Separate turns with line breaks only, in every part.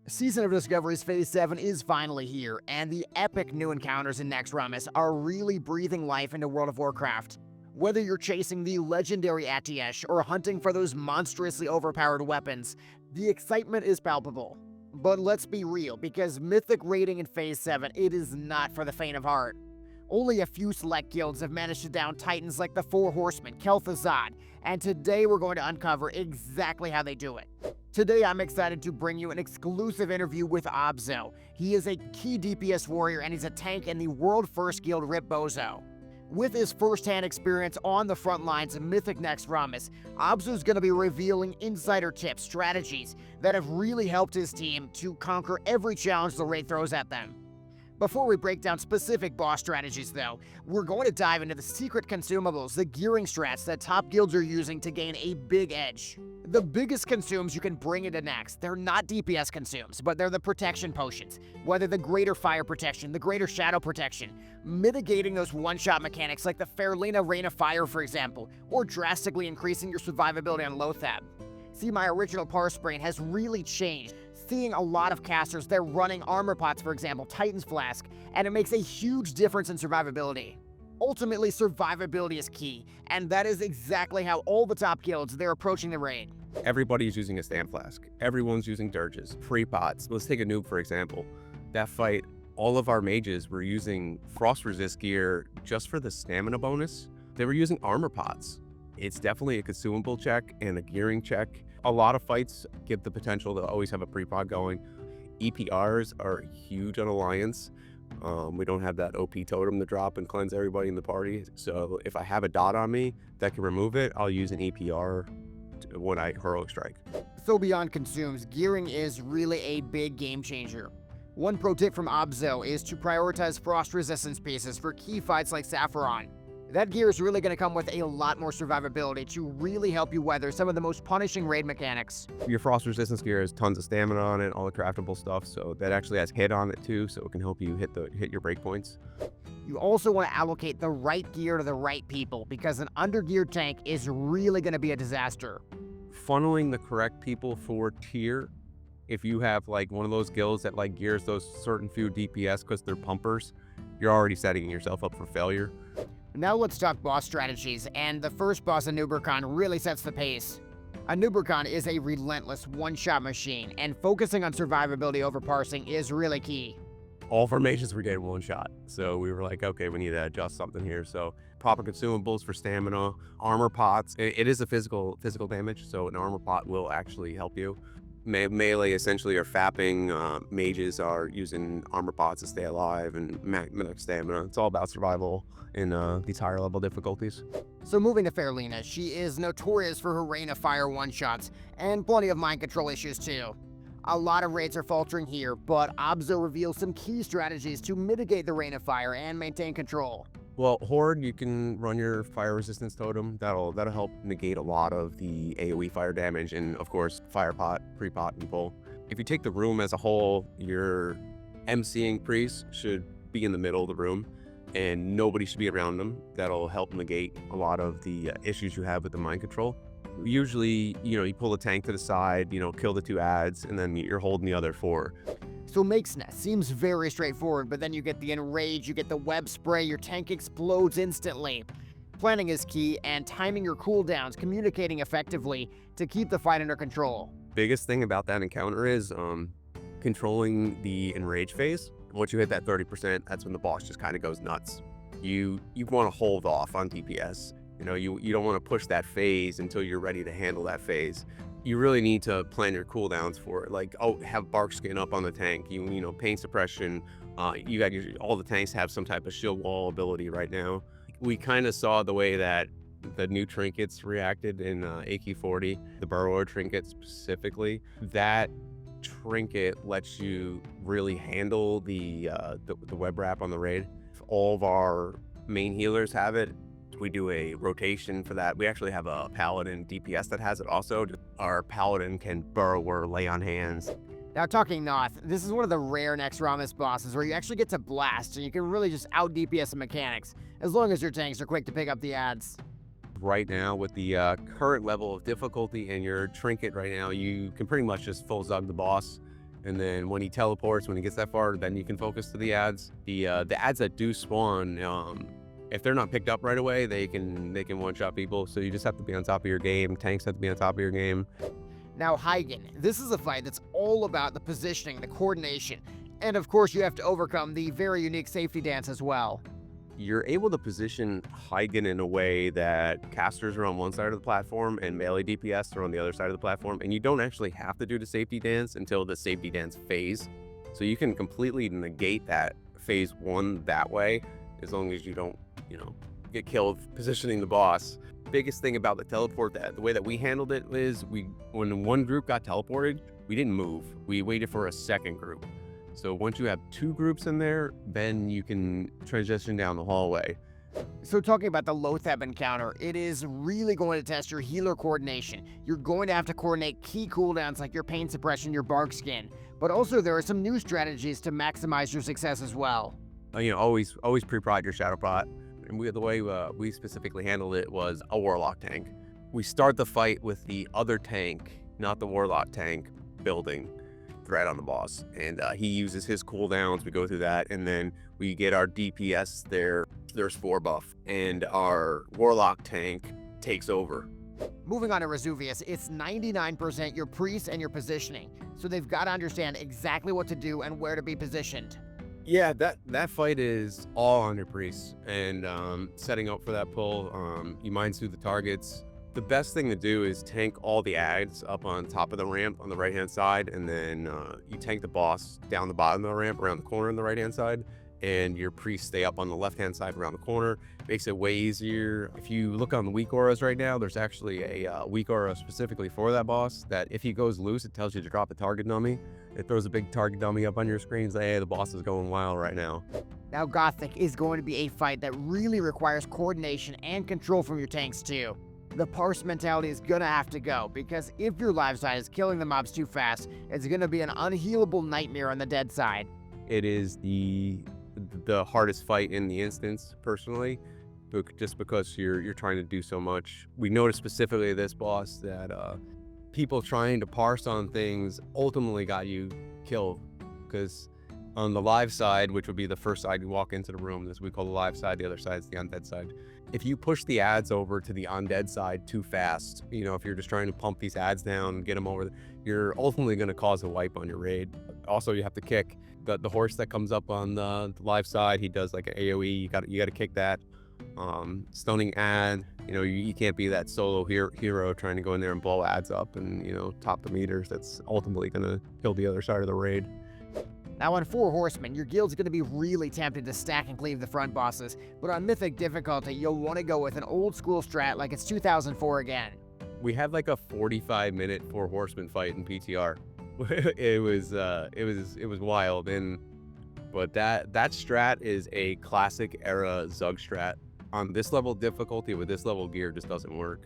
Season of Discovery's Phase 7 is finally here, and the epic new encounters in Naxxramas are really breathing life into World of Warcraft. Whether you're chasing the legendary Atiesh or hunting for those monstrously overpowered weapons, the excitement is palpable. But let's be real, because Mythic raiding in Phase 7, it is not for the faint of heart. Only a few select guilds have managed to down titans like the Four Horsemen, Kel'Thuzad, and today we're going to uncover exactly how they do it. Today I'm excited to bring you an exclusive interview with Obzo. He is a key DPS warrior and he's a tank in the world-first guild Ripbozo. With his first-hand experience on the front lines of Mythic Naxxramas, Obzo's going to be revealing insider tips, strategies that have really helped his team to conquer every challenge the raid throws at them. Before we break down specific boss strategies though, we're going to dive into the secret consumables, the gearing strats that top guilds are using to gain a big edge. The biggest consumes you can bring into Naxx, they're not DPS consumes, but they're the protection potions. Whether the greater fire protection, the greater shadow protection, mitigating those one-shot mechanics like the Fairlina Rain of Fire for example, or drastically increasing your survivability on Lothab. See, my original parse brain has really changed. Seeing a lot of casters, they're running armor pots, for example, Titan's Flask, and it makes a huge difference in survivability. Ultimately, survivability is key, and that is exactly how all the top guilds, they're approaching the raid.
Everybody's using a stand flask. Everyone's using dirges, free pots. Let's take a noob, for example. That fight, all of our mages were using frost resist gear just for the stamina bonus. They were using armor pots. It's definitely a consumable check and a gearing check. A lot of fights give the potential to always have a pre-pod going. EPRs are huge on Alliance. We don't have that OP totem to drop and cleanse everybody in the party. So if I have a dot on me that can remove it, I'll use an EPR when I heroic strike.
So beyond consumes, gearing is really a big game changer. One pro tip from Obzo is to prioritize frost resistance pieces for key fights like Saffron. That gear is really going to come with a lot more survivability to really help you weather some of the most punishing raid mechanics.
Your frost resistance gear has tons of stamina on it, all the craftable stuff, so that actually has hit on it too, so it can help you hit your breakpoints.
You also want to allocate the right gear to the right people, because an undergeared tank is really going to be a disaster.
Funneling the correct people for tier, if you have like one of those guilds that like gears those certain few DPS because they're pumpers, you're already setting yourself up for failure.
Now let's talk boss strategies, and the first boss, Anubercon, really sets the pace. Anubercon is a relentless one-shot machine, and focusing on survivability over parsing is really key.
All of our mages were getting one shot, so we were like, okay, we need to adjust something here. So proper consumables for stamina, armor pots. It is a physical damage, so an armor pot will actually help you. Melee essentially are fapping, mages are using armor pots to stay alive, and max stamina. It's all about survival in these higher level difficulties.
So moving to Fairlina, she is notorious for her Rain of Fire one-shots, and plenty of mind control issues too. A lot of raids are faltering here, but Obzo reveals some key strategies to mitigate the Rain of Fire and maintain control.
Well, Horde, you can run your fire resistance totem. That'll help negate a lot of the AoE fire damage, and of course, fire pot, pre-pot, and pull. If you take the room as a whole, your MCing priest should be in the middle of the room, and nobody should be around them. That'll help negate a lot of the issues you have with the mind control. Usually, you pull the tank to the side, kill the two ads, and then you're holding the other four.
So Make's Nest seems very straightforward, but then you get the Enrage, you get the web spray, your tank explodes instantly. Planning is key, and timing your cooldowns, communicating effectively to keep the fight under control.
Biggest thing about that encounter is controlling the Enrage phase. Once you hit that 30%, that's when the boss just kind of goes nuts. You want to hold off on DPS. You don't want to push that phase until you're ready to handle that phase. You really need to plan your cooldowns for it. Like, have bark skin up on the tank. Pain suppression. You got all the tanks have some type of shield wall ability right now. We kind of saw the way that the new trinkets reacted in AK-40, the Burrower trinket specifically. That trinket lets you really handle the web wrap on the raid. If all of our main healers have it, we do a rotation for that. We actually have a paladin DPS that has it also. Our paladin can burrower, lay on hands.
Now talking Noth, this is one of the rare Naxxramas bosses where you actually get to blast, and you can really just out DPS the mechanics, as long as your tanks are quick to pick up the ads.
Right now, with the current level of difficulty and your trinket right now, you can pretty much just full zug the boss And then when he teleports, when he gets that far, then you can focus to the ads. The ads that do spawn, if they're not picked up right away, they can one-shot people. So you just have to be on top of your game. Tanks have to be on top of your game.
Now, Hygen, this is a fight that's all about the positioning, the coordination, and of course you have to overcome the very unique safety dance as well.
You're able to position Hygen in a way that casters are on one side of the platform and melee DPS are on the other side of the platform, and you don't actually have to do the safety dance until the safety dance phase. So you can completely negate that phase 1 that way, as long as you don't, get killed positioning the boss. Biggest thing about the teleport, that the way that we handled it is when one group got teleported, we didn't move. We waited for a second group. So once you have 2 groups in there, then you can transition down the hallway.
So talking about the Loatheb encounter, it is really going to test your healer coordination. You're going to have to coordinate key cooldowns like your pain suppression, your bark skin. But also there are some new strategies to maximize your success as well.
Always pre-prod your shadow pot. And the way we specifically handled it was a warlock tank. We start the fight with the other tank, not the warlock tank, building threat on the boss, and he uses his cooldowns. We go through that, and then we get our DPS their spore buff, and our warlock tank takes over.
Moving on to Vesuvius, it's 99% your priests and your positioning, so they've got to understand exactly what to do and where to be positioned.
Yeah, that fight is all on your priests, and setting up for that pull. You mine through the targets. The best thing to do is tank all the ads up on top of the ramp on the right-hand side, and then you tank the boss down the bottom of the ramp around the corner on the right-hand side, and your priests stay up on the left-hand side around the corner. Makes it way easier. If you look on the weak auras right now, there's actually a weak aura specifically for that boss that if he goes loose, it tells you to drop a target dummy. It throws a big target dummy up on your screen, say, hey, the boss is going wild right now.
Now, Gothic is going to be a fight that really requires coordination and control from your tanks too. The parse mentality is gonna have to go, because if your live side is killing the mobs too fast, it's gonna be an unhealable nightmare on the dead side.
It is the hardest fight in the instance, personally, just because you're trying to do so much. We noticed specifically this boss that people trying to parse on things ultimately got you killed, because on the live side, which would be the first side you walk into the room, this we call the live side, the other side is the undead side. If you push the ads over to the undead side too fast, if you're just trying to pump these ads down and get them over, you're ultimately going to cause a wipe on your raid. Also, you have to kick the horse that comes up on the live side. He does like an AoE. You got to kick that. Stunning ad. You can't be that solo hero trying to go in there and blow ads up and top the meters. That's ultimately going to kill the other side of the raid.
Now on 4 Horsemen, your guild's going to be really tempted to stack and cleave the front bosses, but on Mythic difficulty, you'll want to go with an old school strat like it's 2004 again.
We had like a 45-minute 4 Horsemen fight in PTR. It was wild, but that strat is a classic era Zug strat. On this level of difficulty with this level of gear, just doesn't work.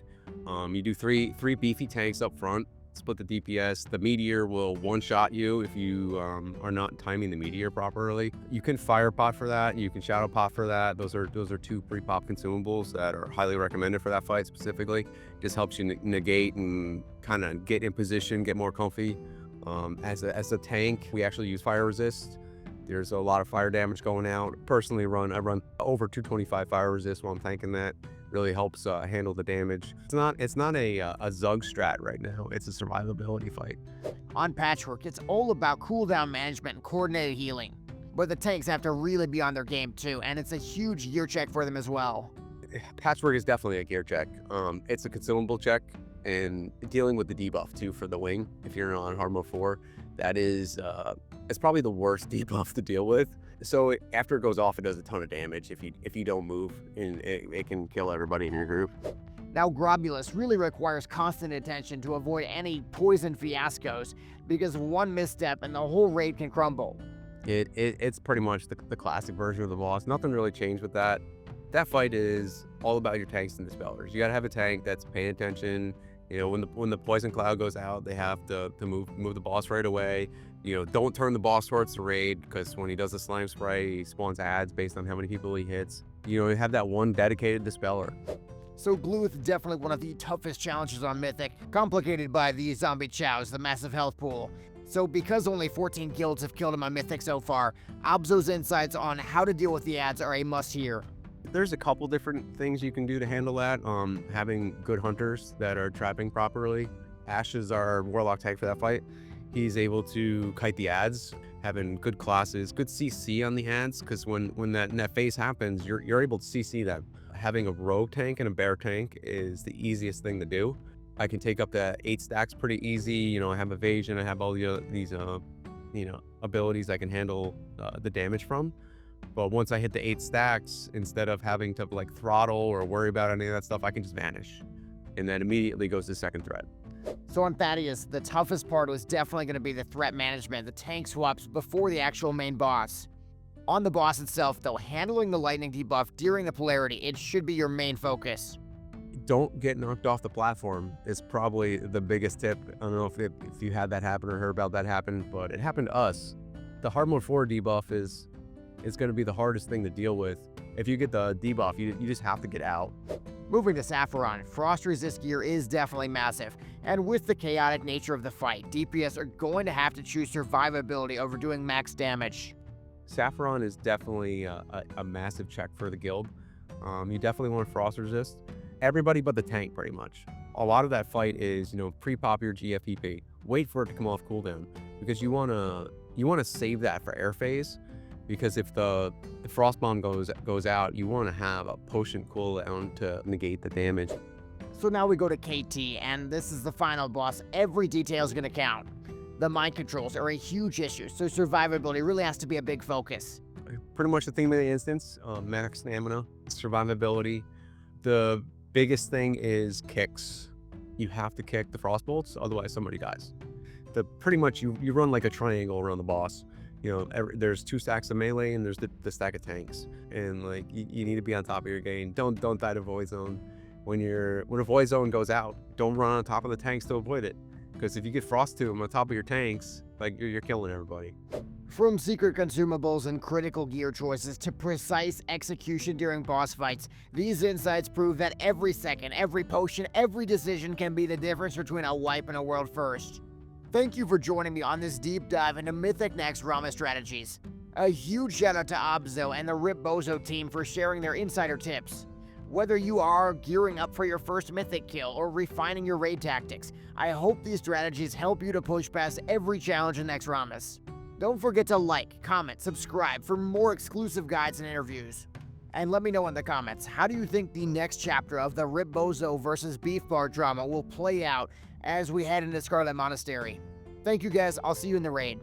You do three beefy tanks up front. Split the DPS. The meteor will one-shot you if you are not timing the meteor properly. You can fire pot for that. You can shadow pot for that. Those are 2 pre-pop consumables that are highly recommended for that fight specifically. Just helps you negate and kind of get in position, get more comfy. As a tank, we actually use fire resist. There's a lot of fire damage going out. Personally, I run over 225 fire resist while I'm tanking that. Really helps handle the damage. It's not a Zug strat right now. It's a survivability fight.
On Patchwork, it's all about cooldown management and coordinated healing. But the tanks have to really be on their game too, and it's a huge gear check for them as well.
Patchwork is definitely a gear check. It's a consumable check, and dealing with the debuff too for the wing. If you're on hard mode 4, that is it's probably the worst debuff to deal with. So after it goes off, it does a ton of damage if you don't move, and it can kill everybody in your group.
Now Grobulus really requires constant attention to avoid any poison fiascos, because one misstep and the whole raid can crumble.
It's pretty much the classic version of the boss. Nothing really changed with that. That fight is all about your tanks and dispellers. You gotta have a tank that's paying attention. When the poison cloud goes out, they have to move the boss right away. Don't turn the boss towards the raid, because when he does the slime spray, he spawns ads based on how many people he hits. You have that one dedicated dispeller.
So Bluth, definitely one of the toughest challenges on Mythic, complicated by the zombie chows, the massive health pool. So because only 14 guilds have killed him on Mythic so far, Obzo's insights on how to deal with the ads are a must-hear.
There's a couple different things you can do to handle that. Having good hunters that are trapping properly. Ash is our warlock tag for that fight. He's able to kite the ads, having good classes, good CC on the ads, because when that phase happens, you're able to CC them. Having a rogue tank and a bear tank is the easiest thing to do. I can take up the 8 stacks pretty easy. You know, I have evasion, I have all these abilities I can handle the damage from. But once I hit the 8 stacks, instead of having to like throttle or worry about any of that stuff, I can just vanish, and then immediately goes to second threat.
So on Thaddeus, the toughest part was definitely going to be the threat management, the tank swaps before the actual main boss. On the boss itself, though, handling the lightning debuff during the polarity, it should be your main focus.
Don't get knocked off the platform is probably the biggest tip. I don't know if you had that happen or heard about that happen, but it happened to us. The hard mode 4 debuff is going to be the hardest thing to deal with. If you get the debuff, you just have to get out.
Moving to Sapphiron, frost resist gear is definitely massive, and with the chaotic nature of the fight, DPS are going to have to choose survivability over doing max damage.
Sapphiron is definitely a massive check for the guild. You definitely want frost resist. Everybody but the tank, pretty much. A lot of that fight is, pre-pop your GFPP. Wait for it to come off cooldown, because you wanna save that for air phase. Because if the frost bomb goes out, you want to have a potion cooldown to negate the damage.
So now we go to KT, and this is the final boss. Every detail is going to count. The mind controls are a huge issue, so survivability really has to be a big focus.
Pretty much the theme of the instance, max stamina, survivability. The biggest thing is kicks. You have to kick the frost bolts, otherwise somebody dies. Pretty much you run like a triangle around the boss. There's 2 stacks of melee and there's the stack of tanks, and like you need to be on top of your game. Don't die to void zone. When a void zone goes out, don't run on top of the tanks to avoid it, because if you get frost to them on top of your tanks, like you're killing everybody.
From secret consumables and critical gear choices to precise execution during boss fights, these insights prove that every second, every potion, every decision can be the difference between a wipe and a world first. Thank you for joining me on this deep dive into Mythic Naxxramas strategies. A huge shout out to Obzo and the Ripbozo team for sharing their insider tips. Whether you are gearing up for your first Mythic kill or refining your raid tactics, I hope these strategies help you to push past every challenge in Naxxramas. Don't forget to like, comment, subscribe for more exclusive guides and interviews. And let me know in the comments, how do you think the next chapter of the Ripbozo versus Beef Bar drama will play out as we head into Scarlet Monastery? Thank you guys, I'll see you in the raid.